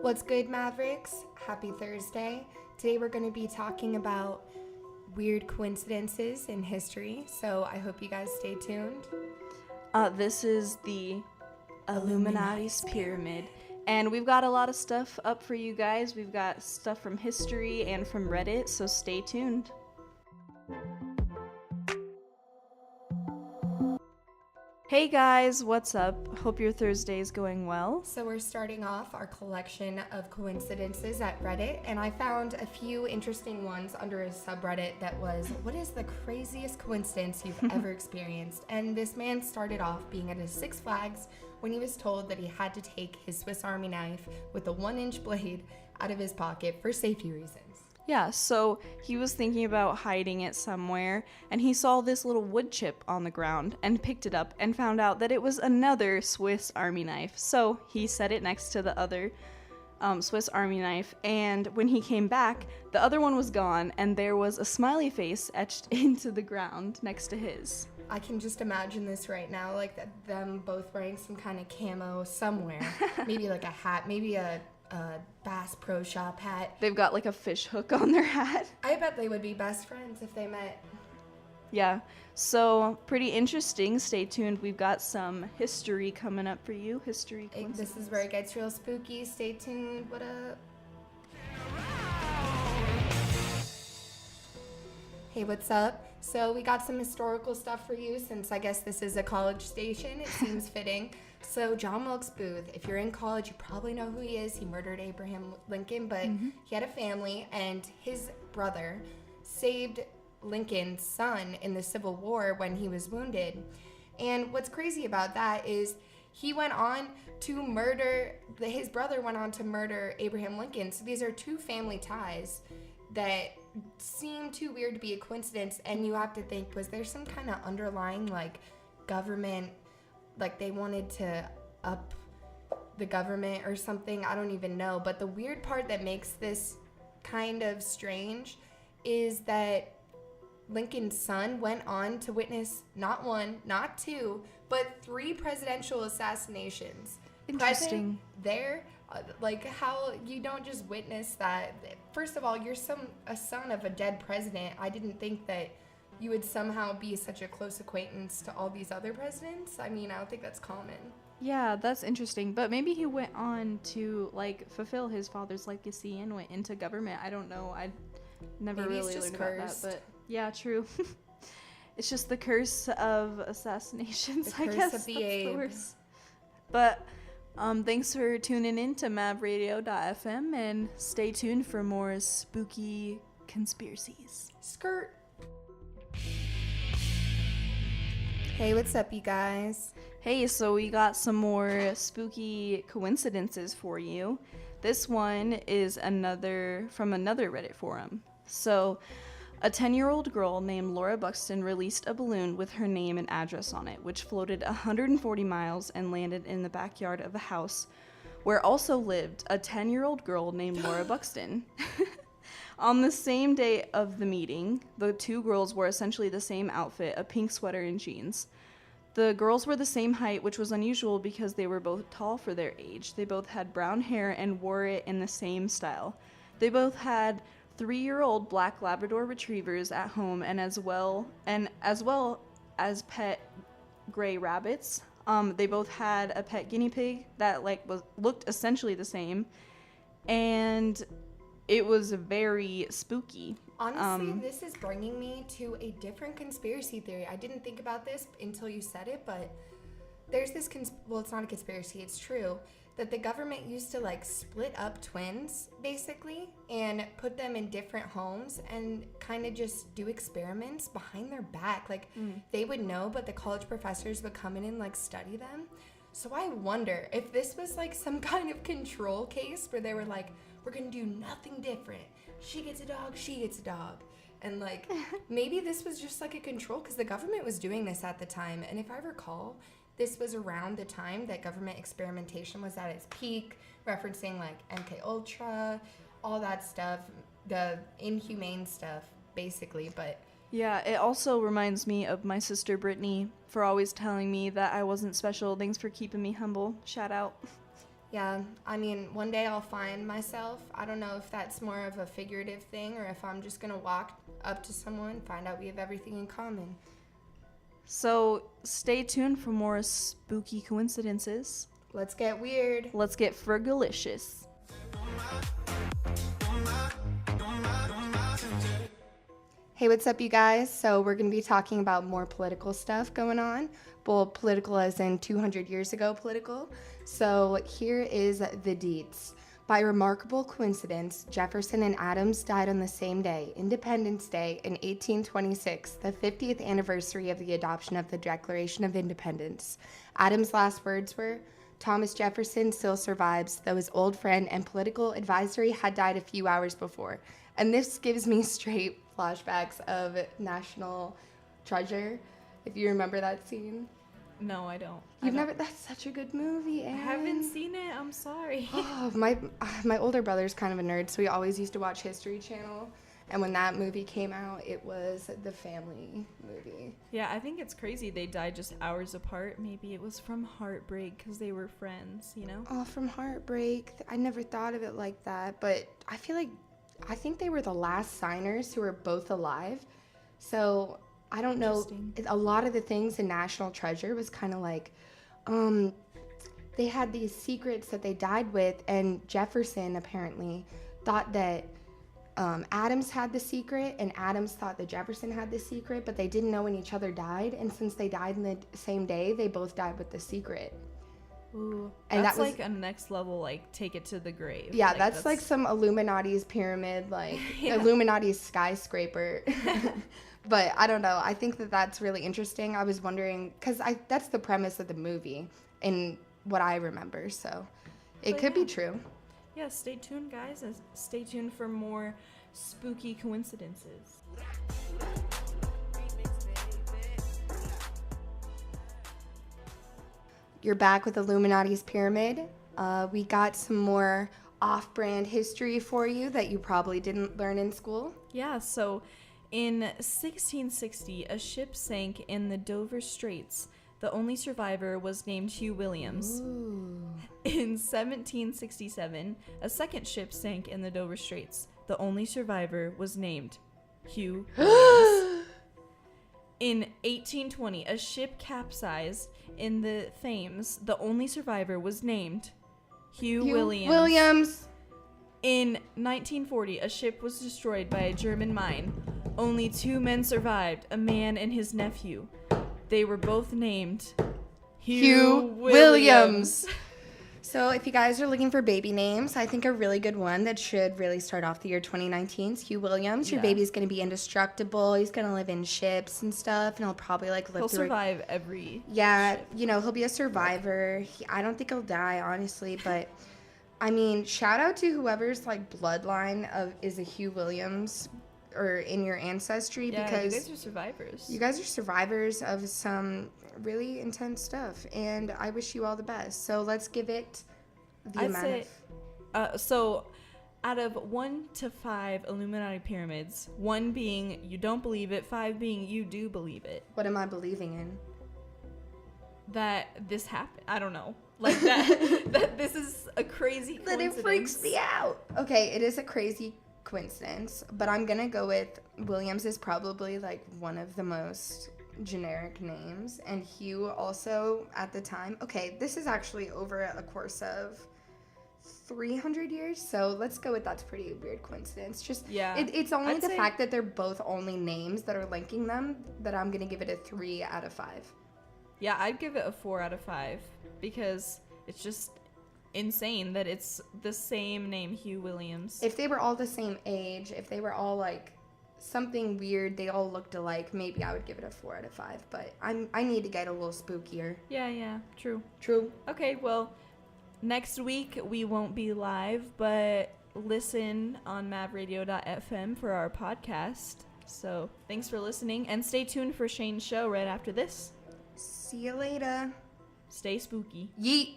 What's good, Mavericks? Happy Thursday. Today we're going to be talking about weird coincidences in history, so I hope you guys stay tuned. This is the Illuminati's pyramid, and we've got a lot of stuff up for you guys. We've got stuff from history and from Reddit, so stay tuned. Hey guys, what's up? Hope your Thursday is going well. So we're starting off our collection of coincidences at Reddit, and I found a few interesting ones under a subreddit that was, what is the craziest coincidence you've ever experienced? And this man started off being at a Six Flags when he was told that he had to take his Swiss Army knife with a 1-inch blade out of his pocket for safety reasons. Yeah, so he was thinking about hiding it somewhere, and he saw this little wood chip on the ground and picked it up and found out that it was another Swiss Army knife. So he set it next to the other Swiss Army knife, and when he came back, the other one was gone, and there was a smiley face etched into the ground next to his. I can just imagine this right now, like them both wearing some kind of camo somewhere. Maybe like a hat, maybe a Bass Pro Shop hat. They've got like a fish hook on their hat. I bet they would be best friends if they met. Yeah, so pretty interesting. Stay tuned. We've got some history coming up for you. History. This is where it gets real spooky. Stay tuned. What up? Hey, what's up? So we got some historical stuff for you since I guess this is a college station. It seems fitting. So John Wilkes Booth, if you're in college, you probably know who he is. He murdered Abraham Lincoln, but he had a family, and his brother saved Lincoln's son in the Civil War when he was wounded. And what's crazy about that is he went on to murder, his brother went on to murder Abraham Lincoln. So these are two family ties that seem too weird to be a coincidence, and you have to think, was there some kind of underlying like government, like they wanted to up the government or something? I don't even know. But the weird part that makes this kind of strange is that Lincoln's son went on to witness not one, not two, but 3 presidential assassinations. Interesting. There, like how you don't just witness that. First of all, you're a son of a dead president. I didn't think that you would somehow be such a close acquaintance to all these other presidents. I mean, I don't think that's common. Yeah, that's interesting. But maybe he went on to like fulfill his father's legacy and went into government. I don't know. I never Maybe really he's just learned cursed. about that. But yeah, true. It's just the curse of assassinations. The I curse guess of the that's Abe. the worst. But thanks for tuning in to mabradio.fm, and stay tuned for more spooky conspiracies. Skirt. Hey, what's up, you guys? Hey, so we got some more spooky coincidences for you. This one is from another Reddit forum. So, a 10-year-old girl named Laura Buxton released a balloon with her name and address on it, which floated 140 miles and landed in the backyard of a house where also lived a 10-year-old girl named Laura Buxton. On the same day of the meeting, the two girls wore essentially the same outfit, a pink sweater and jeans. The girls were the same height, which was unusual because they were both tall for their age. They both had brown hair and wore it in the same style. They both had 3-year-old black Labrador retrievers at home, and as well as pet gray rabbits. They both had a pet guinea pig that looked essentially the same, and it was very spooky. Honestly, this is bringing me to a different conspiracy theory. I didn't think about this until you said it, but there's this, well, it's not a conspiracy, it's true, that the government used to like split up twins, basically, and put them in different homes and kind of just do experiments behind their back. Like, they would know, but the college professors would come in and like study them. So I wonder if this was like some kind of control case where they were like, we're gonna do nothing different. She gets a dog, she gets a dog. And like, maybe this was just like a control, because the government was doing this at the time. And if I recall, this was around the time that government experimentation was at its peak, referencing like MK Ultra, all that stuff, the inhumane stuff, basically. But yeah, it also reminds me of my sister Brittany for always telling me that I wasn't special. Thanks for keeping me humble. Shout out. Yeah, I mean, one day I'll find myself. I don't know if that's more of a figurative thing or if I'm just going to walk up to someone, find out we have everything in common. So stay tuned for more spooky coincidences. Let's get weird. Let's get fergalicious. Hey, what's up, you guys? So we're going to be talking about more political stuff going on. Well, political as in 200 years ago political. So here is the deets. By remarkable coincidence, Jefferson and Adams died on the same day, Independence Day, in 1826, the 50th anniversary of the adoption of the Declaration of Independence. Adams' last words were, "Thomas Jefferson still survives, though his old friend and political advisory had died a few hours before." And this gives me straight flashbacks of National Treasure, if you remember that scene. No, I don't. That's such a good movie, Erin. I haven't seen it. I'm sorry. Oh, my older brother's kind of a nerd, so we always used to watch History Channel. And when that movie came out, it was the family movie. Yeah, I think it's crazy they died just hours apart. Maybe it was from heartbreak because they were friends, you know? Oh, from heartbreak. I never thought of it like that. But I think they were the last signers who were both alive. So I don't know. A lot of the things in National Treasure was kind of like, they had these secrets that they died with, and Jefferson apparently thought that Adams had the secret, and Adams thought that Jefferson had the secret, but they didn't know when each other died, and since they died in the same day, they both died with the secret. Ooh, and that's like a next level, like, take it to the grave. Yeah, that's like some Illuminati's pyramid, like yeah. Illuminati's skyscraper. But I don't know. I think that that's really interesting. I was wondering, because that's the premise of the movie and what I remember, so it could be true. Yeah, stay tuned, guys. Stay tuned for more spooky coincidences. You're back with Illuminati's pyramid. We got some more off-brand history for you that you probably didn't learn in school. Yeah, so in 1660, a ship sank in the Dover Straits. The only survivor was named Hugh Williams. Ooh. In 1767, a second ship sank in the Dover Straits. The only survivor was named Hugh Williams. In 1820, a ship capsized in the Thames. The only survivor was named Hugh Williams. In 1940, a ship was destroyed by a German mine. Only 2 men survived, a man and his nephew. They were both named Hugh Williams. So if you guys are looking for baby names, I think a really good one that should really start off the year 2019 is Hugh Williams. Your baby's going to be indestructible. He's going to live in ships and stuff, and he'll probably he'll survive every ship. You know, he'll be a survivor. I don't think he'll die, honestly, but I mean, shout out to whoever's like bloodline is a Hugh Williams or in your ancestry, because you guys are survivors. You guys are survivors of some really intense stuff, and I wish you all the best. So let's give it so out of 1 to 5 Illuminati pyramids, 1 being you don't believe it, 5 being you do believe it. What am I believing in? That this happened. I don't know. Like that this is a crazy coincidence. That it freaks me out. Okay, it is a crazy coincidence, but I'm gonna go with Williams is probably like one of the most generic names, and Hugh also at the time. Okay, this is actually over a course of 300 years, so let's go with that's pretty weird coincidence. Just it's only the fact that they're both only names that are linking them that I'm gonna give it a 3 out of 5. Yeah, I'd give it a 4 out of 5 because it's just insane that it's the same name, Hugh Williams. If they were all the same age, if they were all like something weird, they all looked alike, maybe I would give it a 4 out of 5, but I need to get a little spookier. Yeah, true. Okay, well, next week we won't be live, but listen on mavradio.fm for our podcast. So thanks for listening, and stay tuned for Shane's show right after this. See you later. Stay spooky. Yeet.